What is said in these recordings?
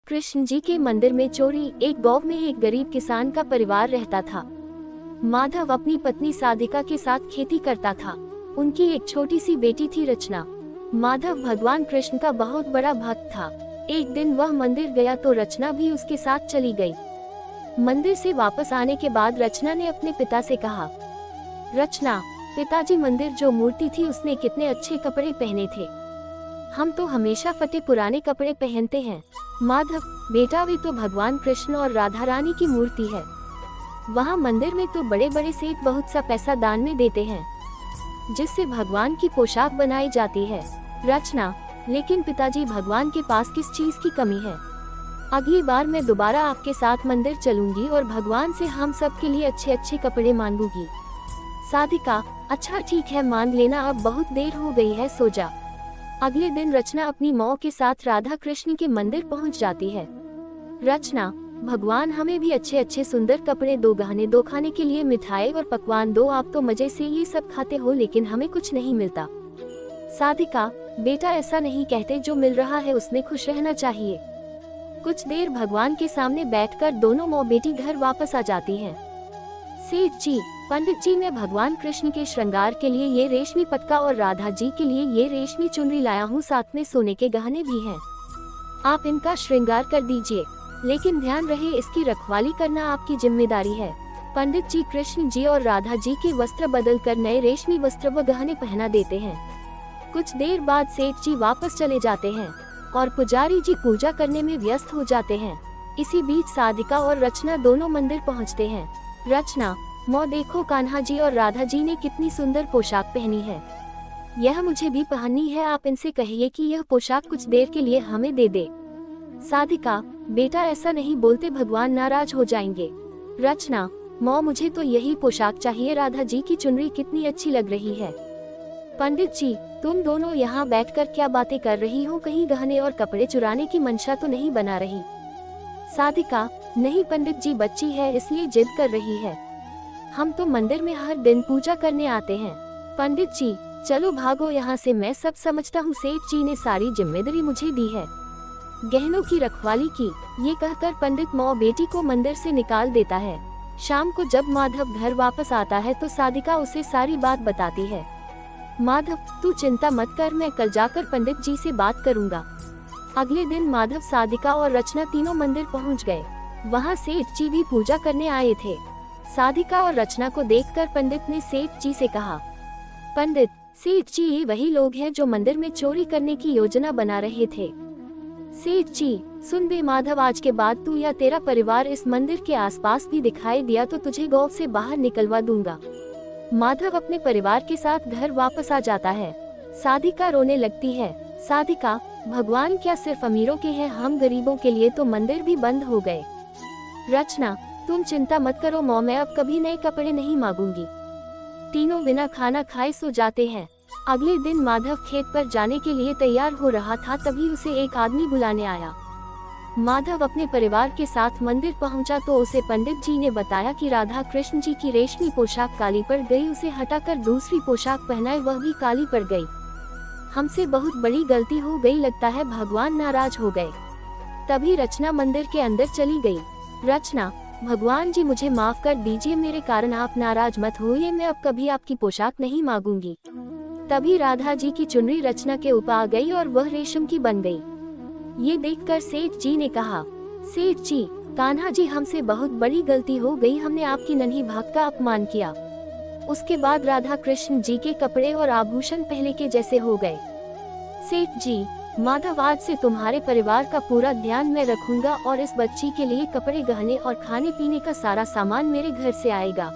कृष्ण जी के मंदिर में चोरी। एक गांव में एक गरीब किसान का परिवार रहता था। माधव अपनी पत्नी साधिका के साथ खेती करता था। उनकी एक छोटी सी बेटी थी रचना। माधव भगवान कृष्ण का बहुत बड़ा भक्त था। एक दिन वह मंदिर गया तो रचना भी उसके साथ चली गई। मंदिर से वापस आने के बाद रचना ने अपने पिता से कहा, रचना, पिताजी, मंदिर जो मूर्ति थी उसने कितने अच्छे कपड़े पहने थे। हम तो हमेशा फटे पुराने कपड़े पहनते हैं। माधव, बेटा, वे तो भगवान कृष्ण और राधा रानी की मूर्ति है। वहाँ मंदिर में तो बड़े बड़े सेठ बहुत सा पैसा दान में देते हैं, जिससे भगवान की पोशाक बनाई जाती है। रचना, लेकिन पिताजी, भगवान के पास किस चीज की कमी है। अगली बार मैं दोबारा आपके साथ मंदिर चलूंगी और भगवान से हम सब के लिए अच्छे अच्छे कपड़े मांगूंगी। साधिका, अच्छा ठीक है, मान लेना, अब बहुत देर हो गई है, सो जा। अगले दिन रचना अपनी माँ के साथ राधा कृष्ण के मंदिर पहुँच जाती है। रचना, भगवान हमें भी अच्छे अच्छे सुंदर कपड़े दो, गहने दो, खाने के लिए मिठाई और पकवान दो। आप तो मजे से ये सब खाते हो लेकिन हमें कुछ नहीं मिलता। साधिका, बेटा, ऐसा नहीं कहते, जो मिल रहा है उसमें खुश रहना चाहिए। कुछ देर भगवान के सामने बैठकर दोनों माँ बेटी घर वापस आ जाती हैं। सेठ जी, पंडित जी, मैं भगवान कृष्ण के श्रृंगार के लिए ये रेशमी पटका और राधा जी के लिए ये रेशमी चुनरी लाया हूँ, साथ में सोने के गहने भी हैं। आप इनका श्रृंगार कर दीजिए, लेकिन ध्यान रहे इसकी रखवाली करना आपकी जिम्मेदारी है। पंडित जी कृष्ण जी और राधा जी के वस्त्र बदलकर नए रेशमी वस्त्र व गहने पहना देते हैं। कुछ देर बाद सेठ जी वापस चले जाते हैं और पुजारी जी पूजा करने में व्यस्त हो जाते हैं। इसी बीच साधिका और रचना दोनों मंदिर पहुंचते हैं। रचना, माँ देखो, कान्हा जी और राधा जी ने कितनी सुंदर पोशाक पहनी है। यह मुझे भी पहननी है। आप इनसे कहिए कि यह पोशाक कुछ देर के लिए हमें दे दे। साधिका, बेटा, ऐसा नहीं बोलते, भगवान नाराज हो जाएंगे। रचना, माँ मुझे तो यही पोशाक चाहिए। राधा जी की चुनरी कितनी अच्छी लग रही है। पंडित जी, तुम दोनों यहाँ बैठकर क्या बातें कर रही हो, कहीं गहने और कपड़े चुराने की मंशा तो नहीं बना रही। साधिका, नहीं पंडित जी, बच्ची है इसलिए जिद कर रही है। हम तो मंदिर में हर दिन पूजा करने आते हैं। पंडित जी, चलो भागो यहाँ से, मैं सब समझता हूँ। सेठ जी ने सारी जिम्मेदारी मुझे दी है, गहनों की रखवाली की। ये कहकर पंडित माँ बेटी को मंदिर से निकाल देता है। शाम को जब माधव घर वापस आता है तो साधिका उसे सारी बात बताती है। माधव, तू चिंता मत कर, मैं कल जाकर पंडित जी से बात करूँगा। अगले दिन माधव, साधिका और रचना तीनों मंदिर पहुँच गए। वहाँ सेठ जी भी पूजा करने आए थे। साधिका और रचना को देखकर पंडित ने सेठ जी से कहा, पंडित, सेठ जी, ये वही लोग हैं जो मंदिर में चोरी करने की योजना बना रहे थे। सेठ जी, सुन बे माधव, आज के बाद तू या तेरा परिवार इस मंदिर के आसपास भी दिखाई दिया तो तुझे गांव से बाहर निकलवा दूंगा। माधव अपने परिवार के साथ घर वापस आ जाता है। साधिका रोने लगती है। साधिका, भगवान क्या सिर्फ अमीरों के हैं, हम गरीबों के लिए तो मंदिर भी बंद हो गए। रचना, तुम चिंता मत करो माँ, मैं अब कभी नए कपड़े नहीं मांगूंगी। तीनों बिना खाना खाए सो जाते हैं। अगले दिन माधव खेत पर जाने के लिए तैयार हो रहा था, तभी उसे एक आदमी बुलाने आया। माधव अपने परिवार के साथ मंदिर पहुंचा तो उसे पंडित जी ने बताया कि राधा कृष्ण जी की रेशमी पोशाक काली पड़ गई, उसे हटाकर दूसरी पोशाक पहनाए, वह भी काली पड़ गई। हमसे बहुत बड़ी गलती हो गई, लगता है भगवान नाराज हो गए। तभी रचना मंदिर के अंदर चली गई। रचना, भगवान जी मुझे माफ कर दीजिए, मेरे कारण आप नाराज मत होइए, मैं अब कभी आपकी पोशाक नहीं मांगूंगी। तभी राधा जी की चुनरी रचना के ऊपर आ गई और वह रेशम की बन गई। ये देखकर सेठ जी ने कहा, सेठ जी, कान्हा जी, हमसे बहुत बड़ी गलती हो गई, हमने आपकी नन्ही भाग का अपमान किया। उसके बाद राधा कृष्ण जी के कपड़े और आभूषण पहले के जैसे हो गए। सेठ जी, माधव, आज से तुम्हारे परिवार का पूरा ध्यान मैं रखूंगा और इस बच्ची के लिए कपड़े, गहने और खाने पीने का सारा सामान मेरे घर से आएगा।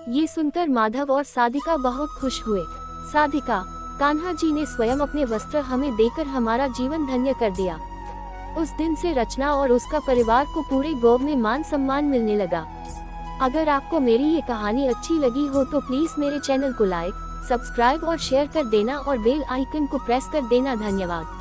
ये सुनकर माधव और साधिका बहुत खुश हुए। साधिका, कान्हा जी ने स्वयं अपने वस्त्र हमें देकर हमारा जीवन धन्य कर दिया। उस दिन से रचना और उसका परिवार को पूरे गांव में मान सम्मान मिलने लगा। अगर आपको मेरी ये कहानी अच्छी लगी हो तो प्लीज मेरे चैनल को लाइक, सब्सक्राइब और शेयर कर देना और बेल आइकन को प्रेस कर देना। धन्यवाद।